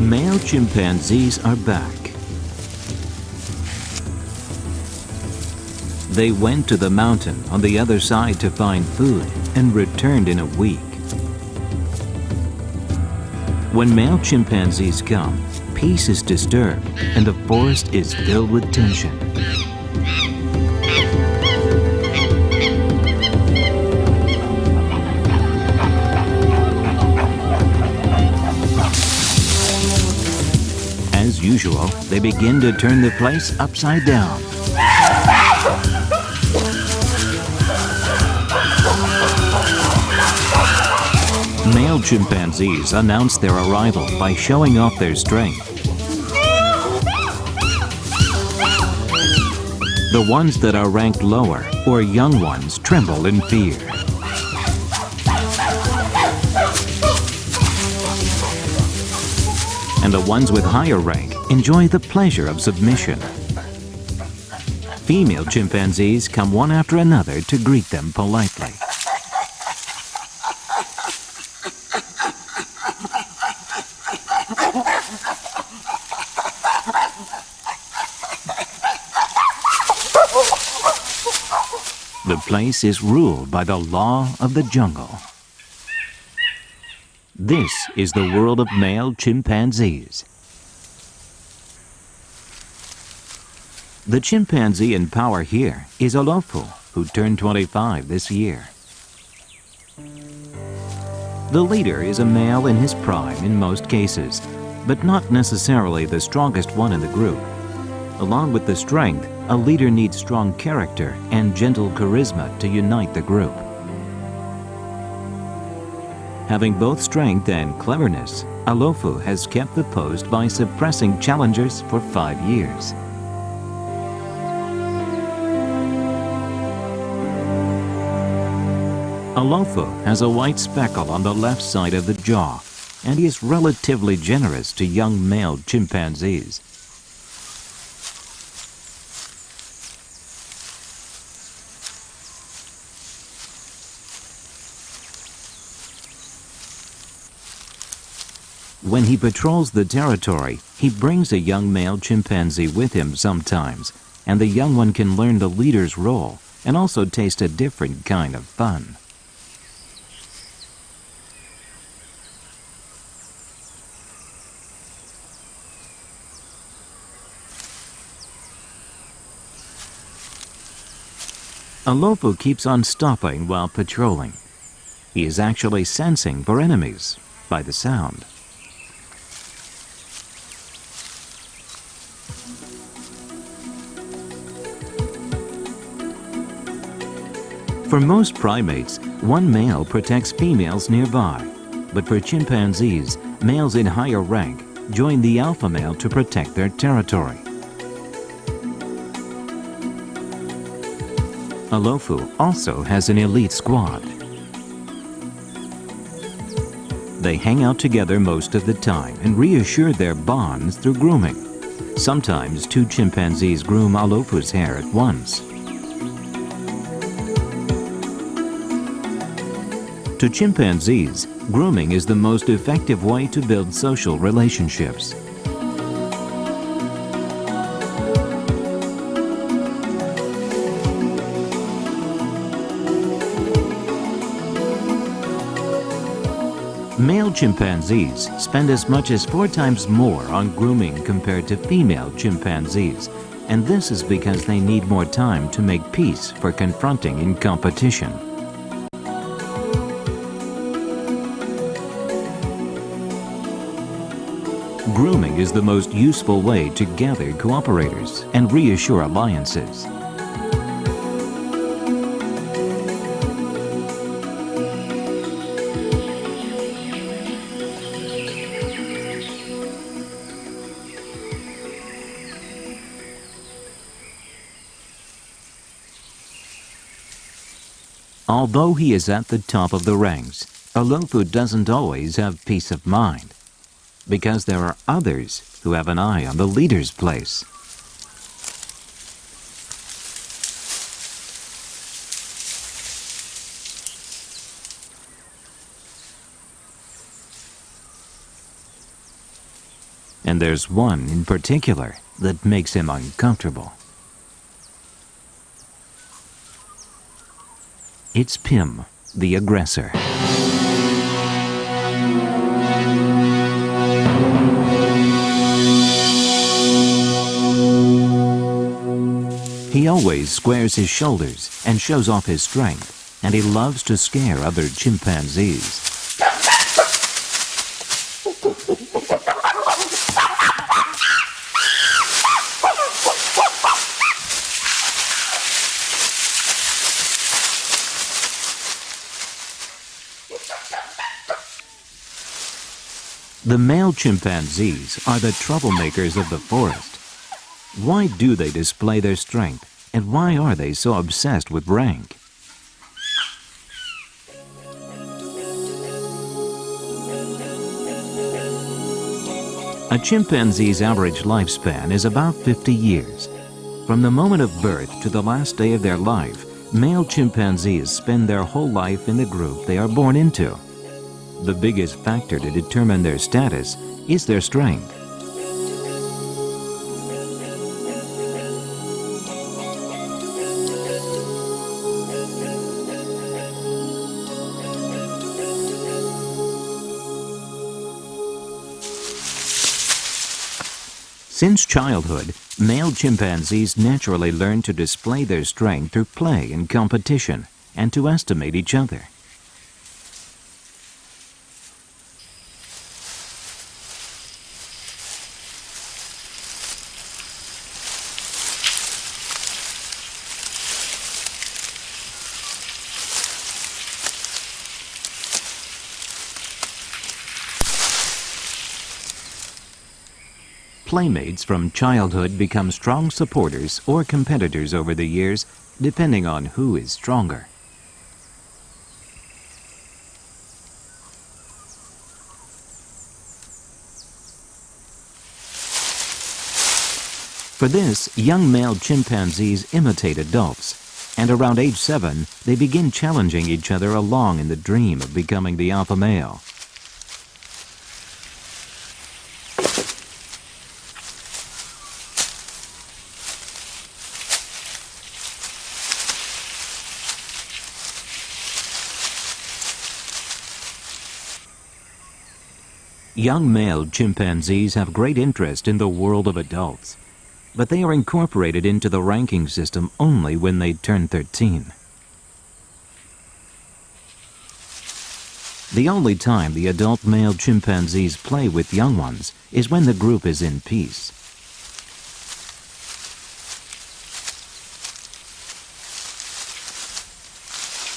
Male chimpanzees are back. They went to the mountain on the other side to find food and returned in a week. When male chimpanzees come, peace is disturbed and the forest is filled with tension. As usual, they begin to turn the place upside down. Male chimpanzees announce their arrival by showing off their strength. The ones that are ranked lower or young ones tremble in fear. And the ones with higher rank enjoy the pleasure of submission. Female chimpanzees come one after another to greet them politely. The place is ruled by the law of the jungle. This is the world of male chimpanzees. The chimpanzee in power here is Olofu, who turned 25 this year. The leader is a male in his prime in most cases, but not necessarily the strongest one in the group. Along with the strength, a leader needs strong character and gentle charisma to unite the group. Having both strength and cleverness, Olofu has kept the post by suppressing challengers for 5 years. Olofu has a white speckle on the left side of the jaw, and he is relatively generous to young male chimpanzees. When he patrols the territory, he brings a young male chimpanzee with him sometimes, and the young one can learn the leader's role and also taste a different kind of fun. Olofu keeps on stopping while patrolling. He is actually sensing for enemies by the sound. For most primates, one male protects females nearby, but for chimpanzees, males in higher rank join the alpha male to protect their territory. Olofu also has an elite squad. They hang out together most of the time and reassure their bonds through grooming. Sometimes 2 chimpanzees groom Olofu's hair at once. To chimpanzees, grooming is the most effective way to build social relationships. Male chimpanzees spend as much as 4 times more on grooming compared to female chimpanzees, and this is because they need more time to make peace for confronting in competition. Grooming is the most useful way to gather cooperators and reassure alliances. Although he is at the top of the ranks, Olofu doesn't always have peace of mind, because there are others who have an eye on the leader's place. And there's one in particular that makes him uncomfortable. It's Pim, the aggressor. He always squares his shoulders and shows off his strength, and he loves to scare other chimpanzees. The male chimpanzees are the troublemakers of the forest. Why do they display their strength, and why are they so obsessed with rank? A chimpanzee's average lifespan is about 50 years. From the moment of birth to the last day of their life, male chimpanzees spend their whole life in the group they are born into. The biggest factor to determine their status is their strength. Since childhood, male chimpanzees naturally learn to display their strength through play and competition, and to estimate each other. Playmates from childhood become strong supporters or competitors over the years, depending on who is stronger. For this, young male chimpanzees imitate adults, and around age 7, they begin challenging each other along in the dream of becoming the alpha male. Young male chimpanzees have great interest in the world of adults, but they are incorporated into the ranking system only when they turn 13. The only time the adult male chimpanzees play with young ones is when the group is in peace.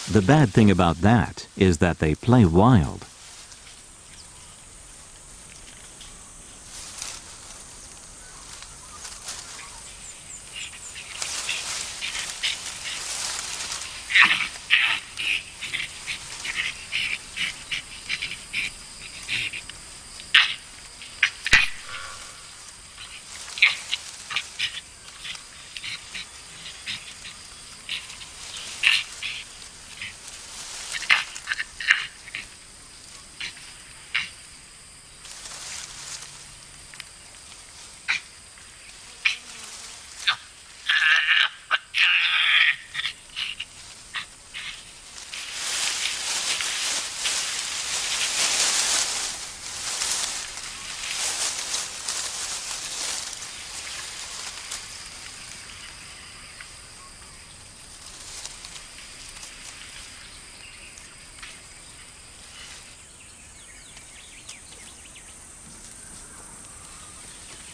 The bad thing about that is that they play wild.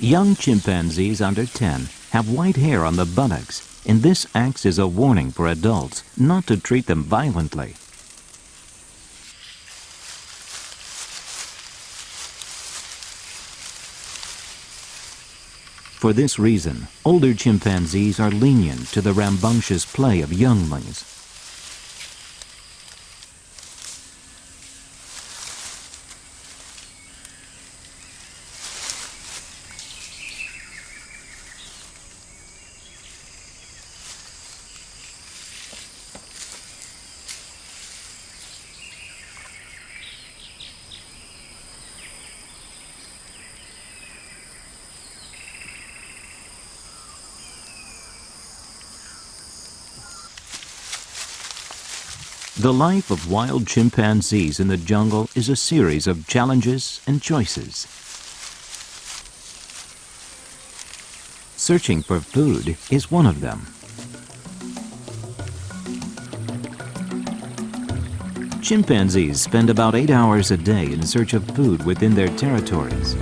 Young chimpanzees under 10 have white hair on the buttocks, and this acts as a warning for adults not to treat them violently. For this reason, older chimpanzees are lenient to the rambunctious play of younglings. The life of wild chimpanzees in the jungle is a series of challenges and choices. Searching for food is one of them. Chimpanzees spend about 8 hours a day in search of food within their territories.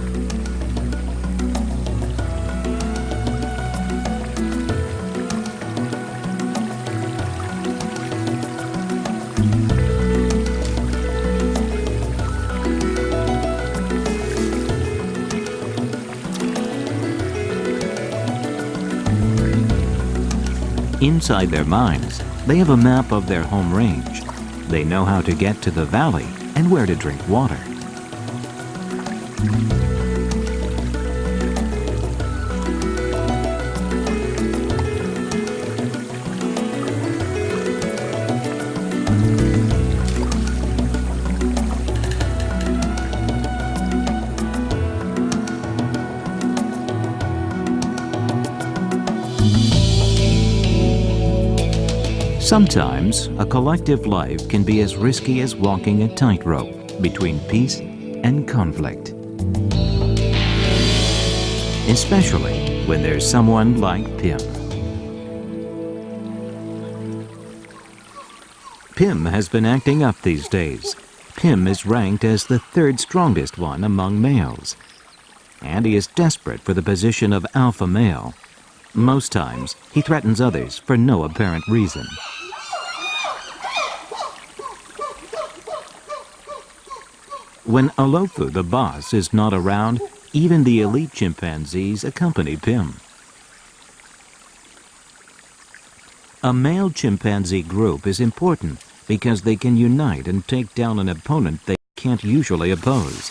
Inside their minds, they have a map of their home range. They know how to get to the valley and where to drink water. Sometimes, a collective life can be as risky as walking a tightrope between peace and conflict. Especially when there's someone like Pim. Pim has been acting up these days. Pim is ranked as the third strongest one among males. And he is desperate for the position of alpha male. Most times, he threatens others for no apparent reason. When Alofu, the boss, is not around, even the elite chimpanzees accompany Pim. A male chimpanzee group is important because they can unite and take down an opponent they can't usually oppose.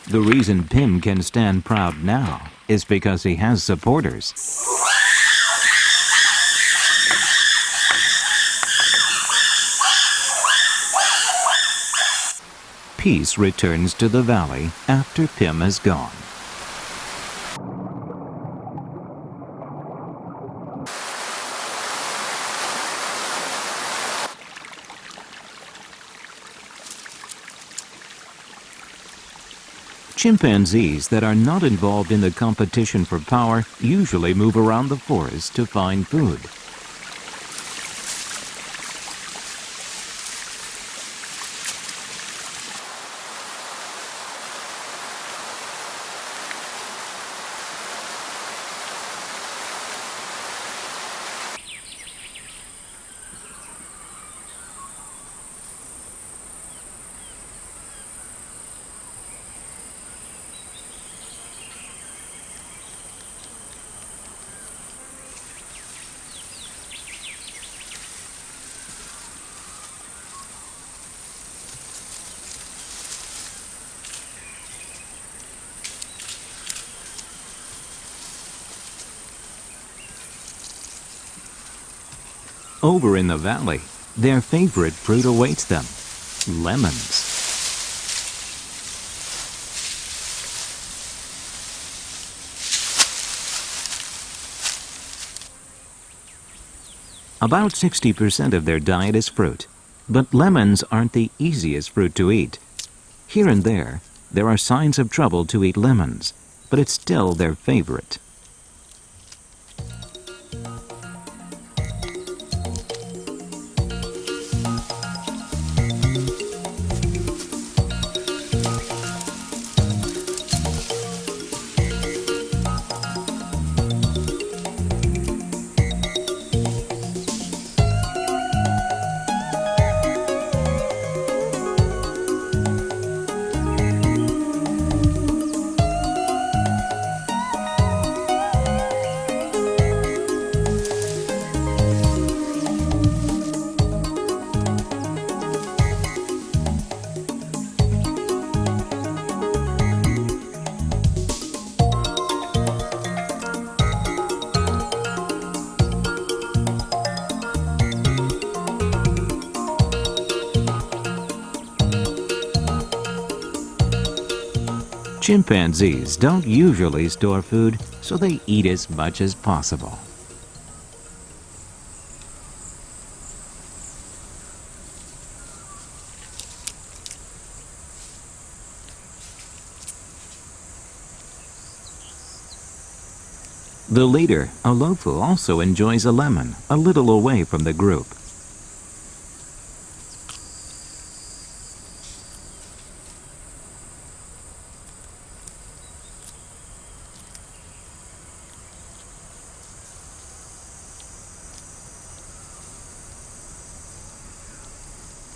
The reason Pim can stand proud now is because he has supporters. Peace returns to the valley after Pim has gone. Chimpanzees that are not involved in the competition for power usually move around the forest to find food. Over in the valley, their favorite fruit awaits them: lemons. About 60% of their diet is fruit, but lemons aren't the easiest fruit to eat. Here and there are signs of trouble to eat lemons, but it's still their favorite. Chimpanzees don't usually store food, so they eat as much as possible. The leader, Olofu, also enjoys a lemon, a little away from the group.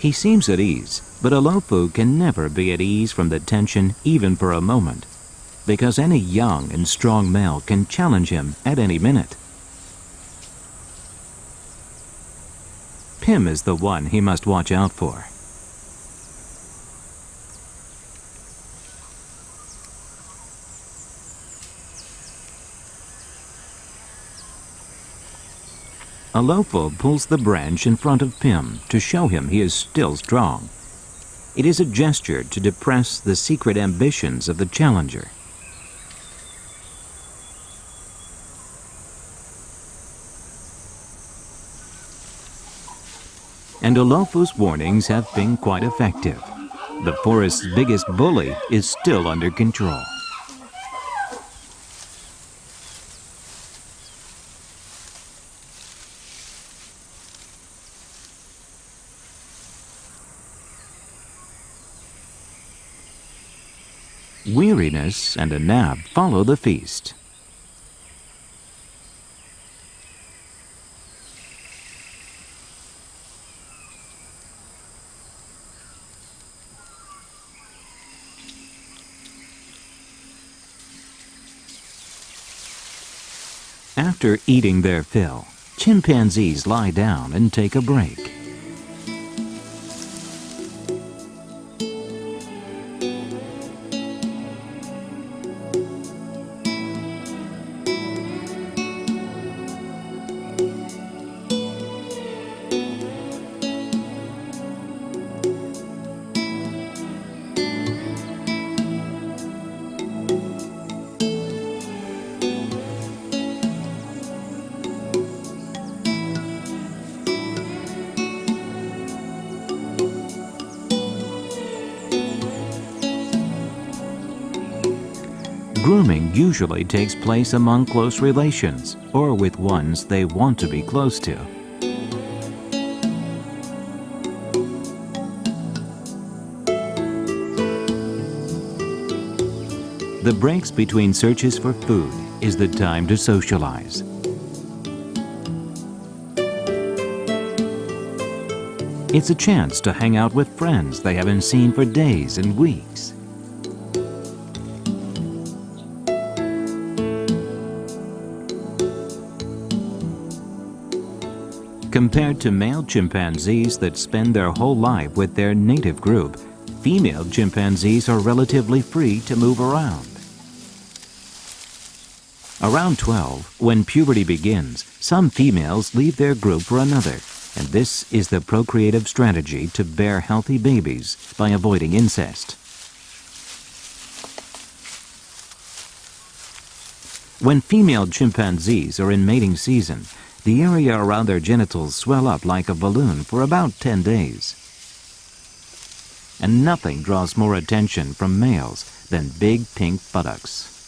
He seems at ease, but Olofu can never be at ease from the tension even for a moment, because any young and strong male can challenge him at any minute. Pim is the one he must watch out for. Olofu pulls the branch in front of Pim to show him he is still strong. It is a gesture to depress the secret ambitions of the challenger. And Olofu's warnings have been quite effective. The forest's biggest bully is still under control. Weariness and a nap follow the feast. After eating their fill, chimpanzees lie down and take a break. Grooming usually takes place among close relations or with ones they want to be close to. The breaks between searches for food is the time to socialize. It's a chance to hang out with friends they haven't seen for days and weeks. Compared to male chimpanzees that spend their whole life with their native group, female chimpanzees are relatively free to move around. Around 12, when puberty begins, some females leave their group for another, and this is the procreative strategy to bear healthy babies by avoiding incest. When female chimpanzees are in mating season, the area around their genitals swell up like a balloon for about 10 days. And nothing draws more attention from males than big pink buttocks.